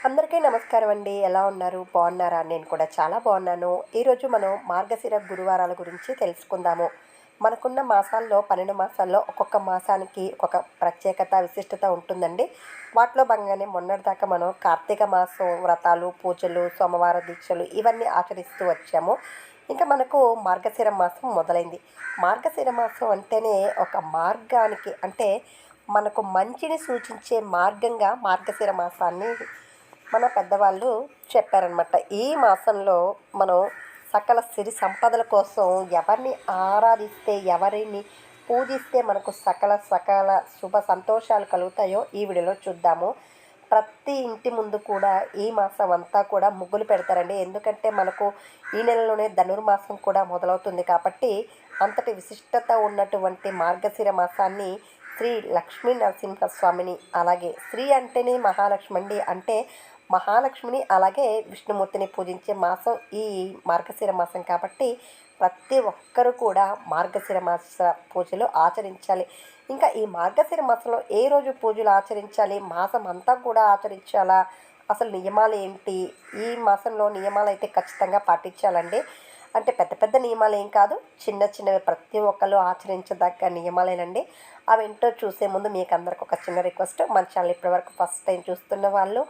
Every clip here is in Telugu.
అందరికీ నమస్కారం అండి. ఎలా ఉన్నారు? బాగున్నారా? నేను కూడా చాలా బాగున్నాను. ఈరోజు మనం మార్గశిర గురువారాల గురించి తెలుసుకుందాము. మనకున్న మాసాల్లో 12 మాసాల్లో ఒక్కొక్క మాసానికి ఒక్కొక్క ప్రత్యేకత, విశిష్టత ఉంటుందండి. వాటిలో భాగంగానే మొన్నటిదాకా మనం కార్తీక మాసం వ్రతాలు, పూజలు, సోమవార దీక్షలు ఇవన్నీ ఆచరిస్తూ వచ్చాము. ఇంకా మనకు మార్గశిర మాసం మొదలైంది. మార్గశిర మాసం అంటేనే ఒక మార్గానికి అంటే మనకు మంచిని సూచించే మార్గంగా మార్గశిర మాసాన్ని మన పెద్దవాళ్ళు చెప్పారనమాట. ఈ మాసంలో మనం సకల సిరి సంపదల కోసం ఎవరిని ఆరాధిస్తే, ఎవరిని పూజిస్తే మనకు సకల సకల శుభ సంతోషాలు కలుగుతాయో ఈ వీడియోలో చూద్దాము. ప్రతి ఇంటి ముందు కూడా ఈ మాసం అంతా కూడా ముగ్గులు పెడతారండి. ఎందుకంటే మనకు ఈ నెలలోనే ధనుర్మాసం కూడా మొదలవుతుంది కాబట్టి అంతటి విశిష్టత ఉన్నటువంటి మార్గశిర మాసాన్ని శ్రీ లక్ష్మీ నరసింహస్వామిని, అలాగే శ్రీ అంటేనే మహాలక్ష్మి అండి. అంటే మహాలక్ష్మిని అలాగే విష్ణుమూర్తిని పూజించే మాసం ఈ మార్గశిర మాసం కాబట్టి ప్రతి ఒక్కరూ కూడా మార్గశిర మాస పూజలు ఆచరించాలి. ఇంకా ఈ మార్గశిర మాసంలో ఏ రోజు పూజలు ఆచరించాలి, మాసం అంతా కూడా ఆచరించాలా, అసలు నియమాలు ఏంటి, ఈ మాసంలో నియమాలు అయితే ఖచ్చితంగా పాటించాలండి. అంటే పెద్ద పెద్ద నియమాలు ఏం కాదు, చిన్న చిన్నవి ప్రతి ఒక్కరు ఆచరించదగ్గ నియమాలేనండి. అవేంటో చూసే ముందు మీకు అందరికి ఒక చిన్న రిక్వెస్ట్, మన ఛానల్ ఇప్పటివరకు ఫస్ట్ టైం చూస్తున్న వాళ్ళు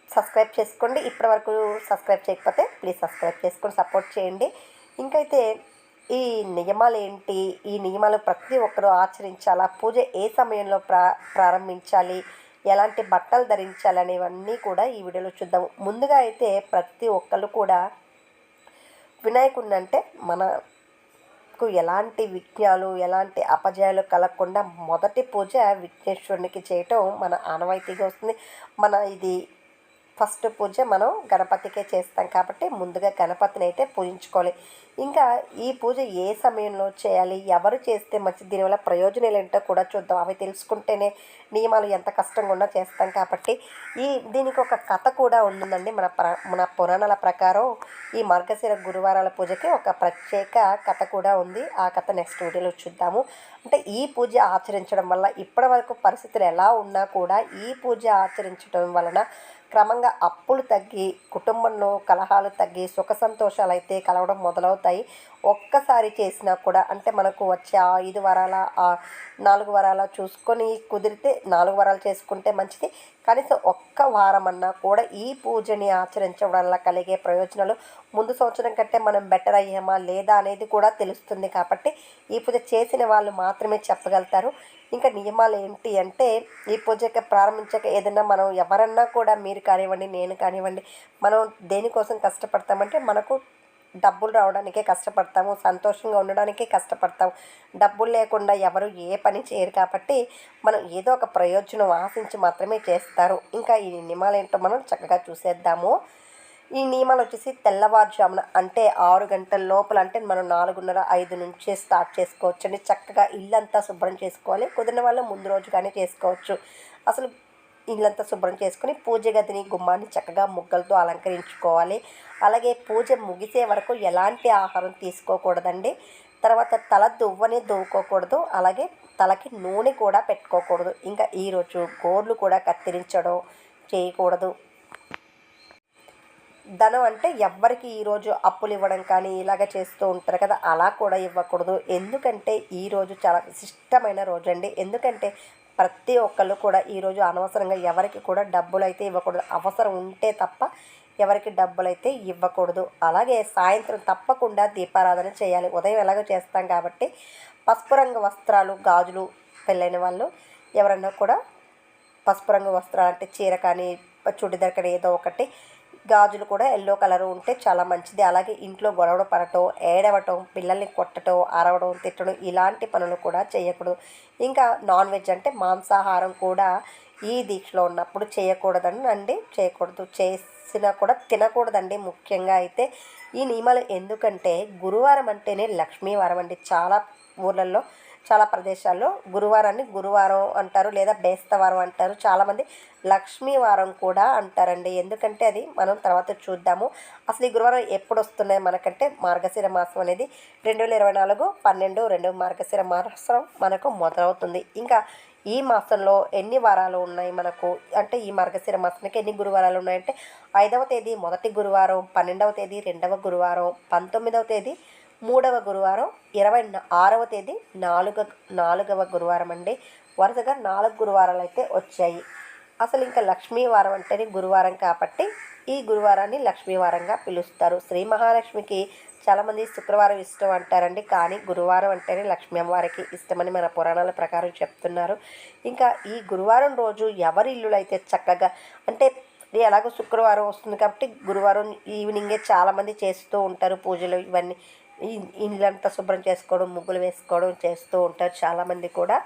సబ్స్క్రైబ్ చేసుకోండి. ఇప్పటివరకు సబ్స్క్రైబ్ చేయకపోతే ప్లీజ్ సబ్స్క్రైబ్ చేసుకొని సపోర్ట్ చేయండి. ఇంకైతే ఈ నియమాలు ఏంటి, ఈ నియమాలు ప్రతి ఒక్కరూ ఆచరించాలా, పూజ ఏ సమయంలో ప్రారంభించాలి, ఎలాంటి బట్టలు ధరించాలి అనేవన్నీ కూడా ఈ వీడియోలో చూద్దాము. ముందుగా అయితే ప్రతి ఒక్కరు కూడా వినాయకుడిని అంటే మనకు ఎలాంటి విఘ్నాలు, ఎలాంటి అపజయాలు కలగకుండా మొదటి పూజ విఘ్నేశ్వరునికి చేయటం మన ఆనవాయితీగా వస్తుంది. ఇది ఫస్ట్ పూజ మనం గణపతికే చేస్తాం కాబట్టి ముందుగా గణపతిని అయితే పూజించుకోవాలి. ఇంకా ఈ పూజ ఏ సమయంలో చేయాలి, ఎవరు చేస్తే మంచిది, దీనివల్ల ప్రయోజనాలు ఏంటో కూడా చూద్దాం. అవి తెలుసుకుంటేనే నియమాలు ఎంత కష్టంగా ఉన్నా చేస్తాం కాబట్టి దీనికి ఒక కథ కూడా ఉందండి. మన పురాణాల ప్రకారం ఈ మార్గశిర గురువారాల పూజకి ఒక ప్రత్యేక కథ కూడా ఉంది. ఆ కథ నెక్స్ట్ వీడియోలో చూద్దాము. అంటే ఈ పూజ ఆచరించడం వల్ల ఇప్పటి వరకు పరిస్థితులు ఎలా ఉన్నా కూడా ఈ పూజ ఆచరించడం వలన క్రమంగా అప్పులు తగ్గి, కుటుంబంలో కలహాలు తగ్గి, సుఖ సంతోషాలు అయితే కలవడం మొదలవుతాయి. ఒక్కసారి చేసినా కూడా అంటే మనకు వచ్చే 5 వారాల 4 వారాల చూసుకొని కుదిరితే 4 వారాలు చేసుకుంటే మంచిది. కనీసం ఒక్క వారం అన్నా కూడా ఈ పూజని ఆచరించడం వల్ల కలిగే ప్రయోజనాలు ముందు సంవత్సరం కంటే మనం బెటర్ అయ్యామా లేదా అనేది కూడా తెలుస్తుంది. కాబట్టి ఈ పూజ చేసిన వాళ్ళు మాత్రమే చెప్పగలుగుతారు. ఇంకా నియమాలు ఏంటి అంటే ఈ పూజకి ప్రారంభించాక ఏదైనా మనం ఎవరన్నా కూడా, మీరు కానివ్వండి, నేను కానివ్వండి, మనం దేనికోసం కష్టపడతామంటే మనకు డబ్బులు రావడానికే కష్టపడతాము, సంతోషంగా ఉండడానికే కష్టపడతాము. డబ్బులు లేకుండా ఎవరు ఏ పని చేయరు కాబట్టి మనం ఏదో ఒక ప్రయోజనం ఆశించి మాత్రమే చేస్తారు. ఇంకా ఈ నియమాలు ఏంటో మనం చక్కగా చూసేద్దాము. ఈ నియమాలు వచ్చేసి తెల్లవారుజామున అంటే 6 గంటల లోపల, అంటే మనం 4:30, 5 నుంచి స్టార్ట్ చేసుకోవచ్చు అండి. చక్కగా ఇల్లంతా శుభ్రం చేసుకోవాలి. కుదిరిన వాళ్ళు ముందు రోజు కానీ చేసుకోవచ్చు. అసలు ఇల్లంతా శుభ్రం చేసుకొని పూజ గదిని, గుమ్మాన్ని చక్కగా ముగ్గలతో అలంకరించుకోవాలి. అలాగే పూజ ముగిసే వరకు ఎలాంటి ఆహారం తీసుకోకూడదండి. తర్వాత తల దువ్వని దువ్వుకోకూడదు, అలాగే తలకి నూనె కూడా పెట్టుకోకూడదు. ఇంకా ఈరోజు గోర్లు కూడా కత్తిరించడం చేయకూడదు. ధనం అంటే ఎవ్వరికి ఈరోజు అప్పులు ఇవ్వడం కానీ ఇలాగ చేస్తూ ఉంటారు కదా, అలా కూడా ఇవ్వకూడదు. ఎందుకంటే ఈరోజు చాలా విశిష్టమైన రోజు అండి. ఎందుకంటే ప్రతి ఒక్కళ్ళు కూడా ఈరోజు అనవసరంగా ఎవరికి కూడా డబ్బులు అయితే ఇవ్వకూడదు. అవసరం ఉంటే తప్ప ఎవరికి డబ్బులు అయితే ఇవ్వకూడదు. అలాగే సాయంత్రం తప్పకుండా దీపారాధన చేయాలి. ఉదయం ఎలాగో చేస్తాం కాబట్టి పసుపు రంగు వస్త్రాలు, గాజులు, పెళ్ళైన వాళ్ళు ఎవరన్నా కూడా పసుపు రంగు వస్త్రాలు అంటే చీర కానీ, చుడిదార్ కానీ ఏదో ఒకటి, గాజులు కూడా ఎల్లో కలర్ ఉంటే చాలా మంచిది. అలాగే ఇంట్లో గొడవ పడటం, ఏడవటం, పిల్లల్ని కొట్టడం, అరవడం, తిట్టడం ఇలాంటి పనులు కూడా చేయకూడదు. ఇంకా నాన్ వెజ్ అంటే మాంసాహారం కూడా ఈ దీక్షలో ఉన్నప్పుడు చేయకూడదు. చేసినా కూడా తినకూడదండి. ముఖ్యంగా అయితే ఈ నియమాలు ఎందుకంటే గురువారం అంటేనే లక్ష్మీవారం అండి. చాలా ఊర్లలో, చాలా ప్రదేశాల్లో గురువారాన్ని గురువారం అంటారు, లేదా బేస్తవారం అంటారు. చాలామంది లక్ష్మీవారం కూడా అంటారండి. ఎందుకంటే అది మనం తర్వాత చూద్దాము. అసలు ఈ గురువారం ఎప్పుడు వస్తున్నాయి మనకంటే మార్గశిర మాసం అనేది 2024 12/2 మార్గశిర మాసం మనకు మొదలవుతుంది. ఇంకా ఈ మాసంలో ఎన్ని వారాలు ఉన్నాయి మనకు అంటే ఈ మార్గశిర మాసానికి ఎన్ని గురువారాలు ఉన్నాయంటే 5వ తేదీ మొదటి గురువారం, 12వ తేదీ రెండవ గురువారం, 19వ తేదీ మూడవ గురువారం, 26వ తేదీ నాలుగవ గురువారం అండి. వరుసగా 4 గురువారాలు అయితే వచ్చాయి. అసలు ఇంకా లక్ష్మీవారం అంటేనే గురువారం కాబట్టి ఈ గురువారాన్ని లక్ష్మీవారంగా పిలుస్తారు. శ్రీ మహాలక్ష్మికి చాలామంది శుక్రవారం ఇష్టం అంటారండి, కానీ గురువారం అంటేనే లక్ష్మీ అమ్మవారికి ఇష్టమని మన పురాణాల ప్రకారం చెప్తున్నారు. ఇంకా ఈ గురువారం రోజు ఎవరి ఇల్లులు అయితే చక్కగా అంటే ఎలాగో శుక్రవారం వస్తుంది కాబట్టి గురువారం ఈవినింగే చాలామంది చేస్తూ ఉంటారు పూజలు ఇవన్నీ. ఇల్లంతా శుభ్రం చేసుకోవడం, ముగ్గులు వేసుకోవడం చేస్తూ ఉంటారు చాలామంది కూడా.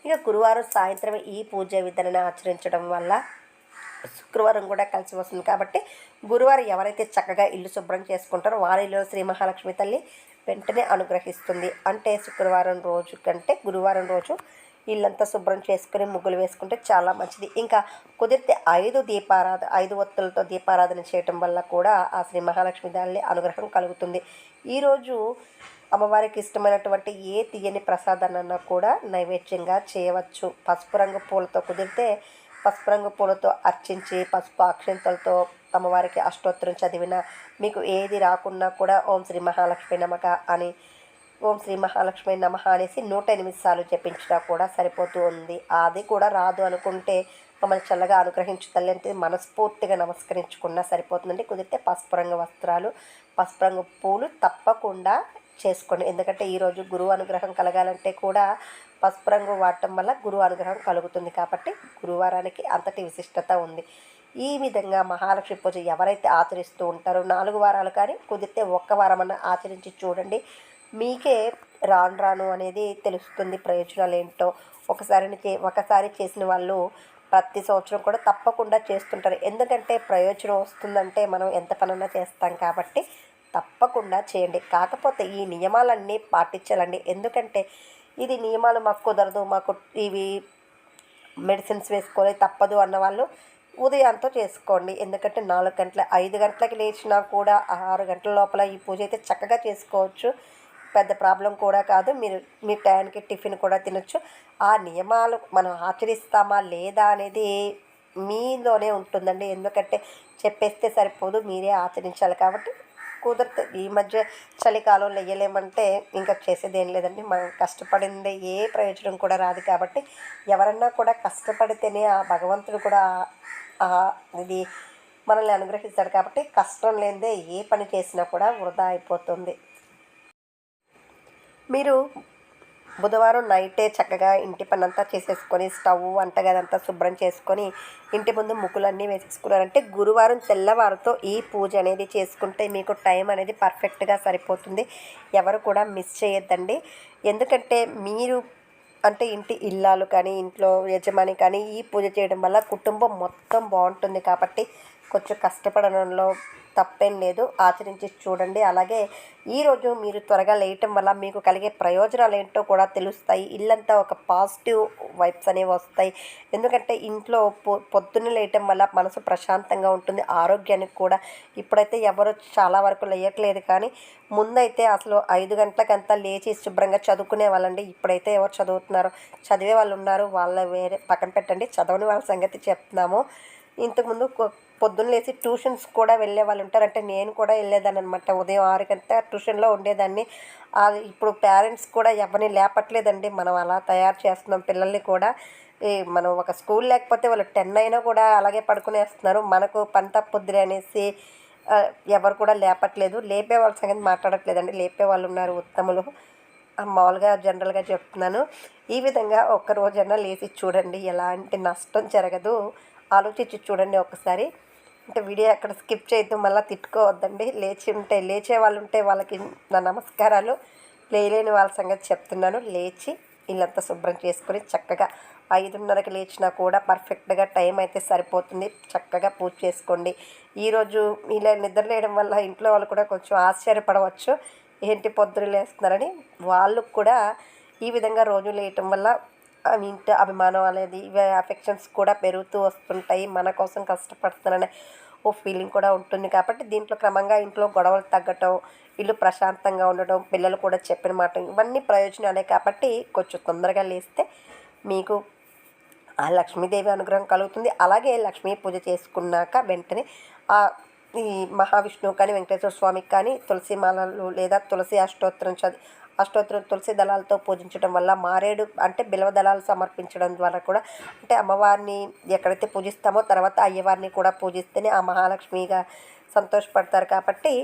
ఇక గురువారం సాయంత్రం ఈ పూజ విధానాన్ని ఆచరించడం వల్ల శుక్రవారం కూడా కలిసి వస్తుంది కాబట్టి గురువారం ఎవరైతే చక్కగా ఇల్లు శుభ్రం చేసుకుంటారో వారి ఇల్లు శ్రీ మహాలక్ష్మి తల్లి వెంటనే అనుగ్రహిస్తుంది. అంటే శుక్రవారం రోజు కంటే గురువారం రోజు ఇల్లంతా శుభ్రం చేసుకుని ముగ్గులు వేసుకుంటే చాలా మంచిది. ఇంకా కుదిరితే 5 ఒత్తులతో దీపారాధన చేయటం వల్ల కూడా ఆ శ్రీ మహాలక్ష్మి తల్లి అనుగ్రహం కలుగుతుంది. ఈరోజు అమ్మవారికి ఇష్టమైనటువంటి ఏ తీయని ప్రసాదాన్నన్నా కూడా నైవేద్యంగా చేయవచ్చు. పసుపు రంగు పూలతో కుదిరితే పసుపు రంగు పూలతో అర్చించి పసుపు అక్షంతలతో అమ్మవారికి అష్టోత్తరం చదివిన మీకు ఏది రాకున్నా కూడా ఓం శ్రీ మహాలక్ష్మి నమః అని ఓం శ్రీ మహాలక్ష్మి నమః అనేసి 108 సార్లు జపించినా కూడా సరిపోతూ ఉంది. అది కూడా రాదు అనుకుంటే మమ్మల్ని చల్లగా అనుగ్రహించు తల్లి అంటే మనస్ఫూర్తిగా నమస్కరించుకున్నా సరిపోతుందండి. కుదిరితే పసుపు రంగు వస్త్రాలు, పసుపు రంగు పూలు తప్పకుండా చేసుకోండి. ఎందుకంటే ఈరోజు గురువు అనుగ్రహం కలగాలంటే కూడా పసుపు రంగు వాడటం వల్ల గురువు అనుగ్రహం కలుగుతుంది కాబట్టి గురువారానికి అంతటి విశిష్టత ఉంది. ఈ విధంగా మహాలక్ష్మి పూజ ఎవరైతే ఆచరిస్తూ ఉంటారో 4 వారాలు కానీ కుదిరితే 1 వారమన్నా ఆచరించి చూడండి. మీకే రాను అనేది తెలుస్తుంది ప్రయోజనాలు ఏంటో. ఒకసారి చేసిన వాళ్ళు ప్రతి సంవత్సరం కూడా తప్పకుండా చేస్తుంటారు. ఎందుకంటే ప్రయోజనం వస్తుందంటే మనం ఎంత పనన్నా చేస్తాం కాబట్టి తప్పకుండా చేయండి. కాకపోతే ఈ నియమాలన్నీ పాటించాలండి. ఎందుకంటే ఇది నియమాలు మాకు కుదరదు, మాకు ఇవి మెడిసిన్స్ వేసుకోవాలి తప్పదు అన్న వాళ్ళు ఉదయంతో చేసుకోండి. ఎందుకంటే 4 గంటల 5 గంటలకి లేచినా కూడా 6 గంటల లోపల ఈ పూజ అయితే చక్కగా చేసుకోవచ్చు. పెద్ద ప్రాబ్లం కూడా కాదు. మీరు మీ టైంకి టిఫిన్ కూడా తినొచ్చు. ఆ నియమాలు మనం ఆచరిస్తామా లేదా అనేది మీలోనే ఉంటుందండి. ఎందుకంటే చెప్పేస్తే సరిపోదు, మీరే ఆచరించాలి. కాబట్టి కుదిరితే ఈ మధ్య చలికాలంలో వేయలేమంటే ఇంకా చేసేది ఏం లేదండి. మనం కష్టపడిందే ఏ ప్రయోజనం కూడా రాదు. కాబట్టి ఎవరన్నా కూడా కష్టపడితేనే ఆ భగవంతుడు కూడా ఇది మనల్ని అనుగ్రహిస్తాడు. కాబట్టి కష్టం లేనిదే ఏ పని చేసినా కూడా వృధా అయిపోతుంది. మీరు బుధవారం నైటే చక్కగా ఇంటి పని అంతా చేసేసుకొని స్టవ్ వంటగదంతా శుభ్రం చేసుకొని ఇంటి ముందు ముగ్గులన్నీ వేసేసుకున్నారంటే గురువారం తెల్లవారితో ఈ పూజ అనేది చేసుకుంటే మీకు టైం అనేది పర్ఫెక్ట్గా సరిపోతుంది. ఎవరు కూడా మిస్ చేయొద్దండి. ఎందుకంటే మీరు అంటే ఇంటి ఇల్లాలు కానీ ఇంట్లో యజమాని కానీ ఈ పూజ చేయడం వల్ల కుటుంబం మొత్తం బాగుంటుంది. కాబట్టి కొంచెం కష్టపడడంలో తప్పేం లేదు, ఆచరించి చూడండి. అలాగే ఈరోజు మీరు త్వరగా లేయటం వల్ల మీకు కలిగే ప్రయోజనాలు ఏంటో కూడా తెలుస్తాయి. ఇల్లంతా ఒక పాజిటివ్ వైబ్స్ అనేవి వస్తాయి. ఎందుకంటే ఇంట్లో పొద్దున్న లేయటం వల్ల మనసు ప్రశాంతంగా ఉంటుంది, ఆరోగ్యానికి కూడా. ఇప్పుడైతే ఎవరు చాలా వరకు లేయట్లేదు, కానీ ముందైతే అసలు 5 గంటలకంతా లేచి శుభ్రంగా చదువుకునే వాళ్ళండి. ఇప్పుడైతే ఎవరు చదువుతున్నారు, చదివే వాళ్ళు ఉన్నారు, వాళ్ళ వేరే పక్కన పెట్టండి. చదవని వాళ్ళ సంగతి చెప్తున్నాము. ఇంతకుముందు పొద్దున్న లేచి ట్యూషన్స్ కూడా వెళ్ళే వాళ్ళు ఉంటారు. అంటే నేను కూడా వెళ్ళేదాన్ని అనమాట. ఉదయం 6 గంటల ట్యూషన్లో ఉండేదాన్ని. ఇప్పుడు పేరెంట్స్ కూడా ఎవరిని లేపట్లేదండి. మనం అలా తయారు చేస్తున్నాం పిల్లల్ని కూడా. మనం ఒక స్కూల్ లేకపోతే వాళ్ళు 10 అయినా కూడా అలాగే పడుకునేస్తున్నారు. మనకు పని తప్పుద్ది అనేసి ఎవరు కూడా లేపట్లేదు. లేపే వాళ్ళ సంగతి మాట్లాడట్లేదండి. లేపే వాళ్ళు ఉన్నారు ఉత్తములు. మామూలుగా జనరల్గా చెప్తున్నాను. ఈ విధంగా ఒక్క రోజైనా లేచి చూడండి, ఎలాంటి నష్టం జరగదు. ఆలోచించి చూడండి ఒకసారి. అంటే వీడియో ఎక్కడ స్కిప్ చేయొద్దు, మళ్ళీ తిట్టుకోవద్దండి. లేచే వాళ్ళు ఉంటే వాళ్ళకి నా నమస్కారాలు. లేని వాళ్ళ సంగతి చెప్తున్నాను. లేచి ఇల్లంతా శుభ్రం చేసుకొని చక్కగా 5:30కి లేచినా కూడా పర్ఫెక్ట్గా టైం అయితే సరిపోతుంది. చక్కగా పూజ చేసుకోండి. ఈరోజు ఇలా నిద్రలేయడం వల్ల ఇంట్లో వాళ్ళు కూడా కొంచెం ఆశ్చర్యపడవచ్చు, ఏంటి పొద్దున లేస్తున్నారని. వాళ్ళకు కూడా ఈ విధంగా రోజు లేయటం వల్ల ఇంటి అభిమానం అనేది అఫెక్షన్స్ కూడా పెరుగుతూ వస్తుంటాయి. మన కోసం కష్టపడుతున్నారనే ఓ ఫీలింగ్ కూడా ఉంటుంది. కాబట్టి దీంట్లో క్రమంగా ఇంట్లో గొడవలు తగ్గటం, ఇల్లు ప్రశాంతంగా ఉండడం, పిల్లలు కూడా చెప్పిన మాట, ఇవన్నీ ప్రయోజనాలే. కాబట్టి కొంచెం తొందరగా లేస్తే మీకు ఆ లక్ష్మీదేవి అనుగ్రహం కలుగుతుంది. అలాగే లక్ష్మీ పూజ చేసుకున్నాక వెంటనే ఈ మహావిష్ణువు కానీ వెంకటేశ్వర స్వామికి కానీ తులసి మాలలు లేదా తులసి అష్టోత్తరం తులసి దళాలతో పూజించడం వల్ల మారేడు అంటే బిల్వ దళాలు సమర్పించడం ద్వారా కూడా అంటే అమ్మవారిని ఎక్కడైతే పూజిస్తామో తర్వాత అయ్యవారిని కూడా పూజిస్తేనే ఆ మహాలక్ష్మిగా సంతోషపడతారు. కాబట్టి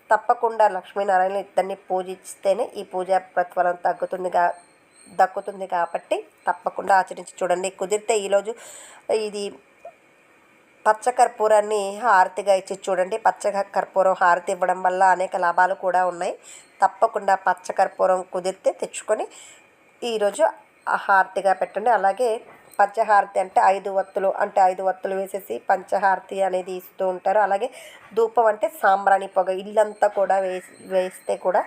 తప్పకుండా లక్ష్మీనారాయణ ఇద్దరిని పూజిస్తేనే ఈ పూజ ప్రతిఫలం దక్కుతుంది. కాబట్టి తప్పకుండా ఆచరించి చూడండి. కుదిరితే ఈరోజు ఇది పచ్చకర్పూరాన్ని హారతిగా ఇచ్చి చూడండి. పచ్చకర్పూరం హారతి ఇవ్వడం వల్ల అనేక లాభాలు కూడా ఉన్నాయి. తప్పకుండా పచ్చకర్పూరం కుదిరితే తెచ్చుకొని ఈరోజు హారతిగా పెట్టండి. అలాగే పంచహారతి అంటే 5 వత్తులు వేసేసి పంచహారతి అనేది ఇస్తూ ఉంటారు. అలాగే ధూపం అంటే సాంబ్రాణి పొగ ఇల్లంతా కూడా వేస్తే కూడా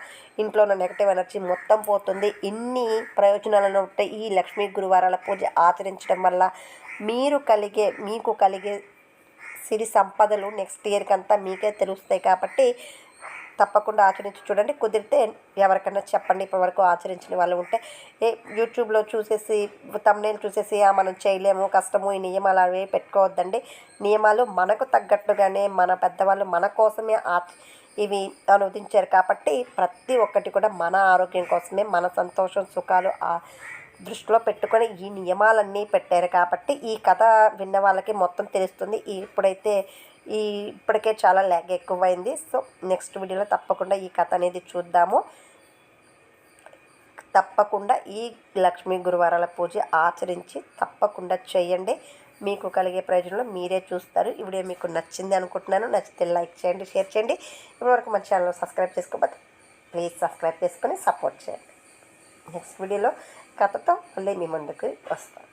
ఇంట్లో ఉన్న నెగటివ్ ఎనర్జీ మొత్తం పోతుంది. ఇన్ని ప్రయోజనాలను ఉంటాయి ఈ లక్ష్మీ గురువారాల పూజ ఆచరించడం వల్ల. మీకు కలిగే సిరి సంపదలు నెక్స్ట్ ఇయర్కి అంతా మీకే తెలుస్తాయి. కాబట్టి తప్పకుండా ఆచరించి చూడండి. కుదిరితే ఎవరికైనా చెప్పండి. ఇప్పటివరకు ఆచరించిన వాళ్ళు ఉంటే యూట్యూబ్లో చూసేసి థంబ్నెయిల్ చూసేసి మనం చేయలేము కష్టము ఈ నియమాలు అవి పెట్టుకోవద్దండి. నియమాలు మనకు తగ్గట్టుగానే మన పెద్దవాళ్ళు మన కోసమే ఇవి అనువదించారు. కాబట్టి ప్రతి ఒక్కటి కూడా మన ఆరోగ్యం కోసమే, మన సంతోషం సుఖాలు దృష్టిలో పెట్టుకొని ఈ నియమాలన్నీ పెట్టారు. కాబట్టి ఈ కథ విన్న వాళ్ళకి మొత్తం తెలుస్తుంది. ఇప్పటికే చాలా ల్యాగ్ ఎక్కువైంది. సో నెక్స్ట్ వీడియోలో తప్పకుండా ఈ కథ అనేది చూద్దాము. తప్పకుండా ఈ లక్ష్మీ గురువారాల పూజ ఆచరించి తప్పకుండా చేయండి. మీకు కలిగే ప్రయోజనంలో మీరే చూస్తారు. ఈ వీడియో మీకు నచ్చింది అనుకుంటున్నాను. నచ్చితే లైక్ చేయండి, షేర్ చేయండి. ఇప్పటివరకు మన ఛానల్ సబ్స్క్రైబ్ చేసుకోకపోతే ప్లీజ్ సబ్స్క్రైబ్ చేసుకొని సపోర్ట్ చేయండి. నెక్స్ట్ వీడియోలో కథతో మళ్ళీ మీ ముందుకు వస్తాను.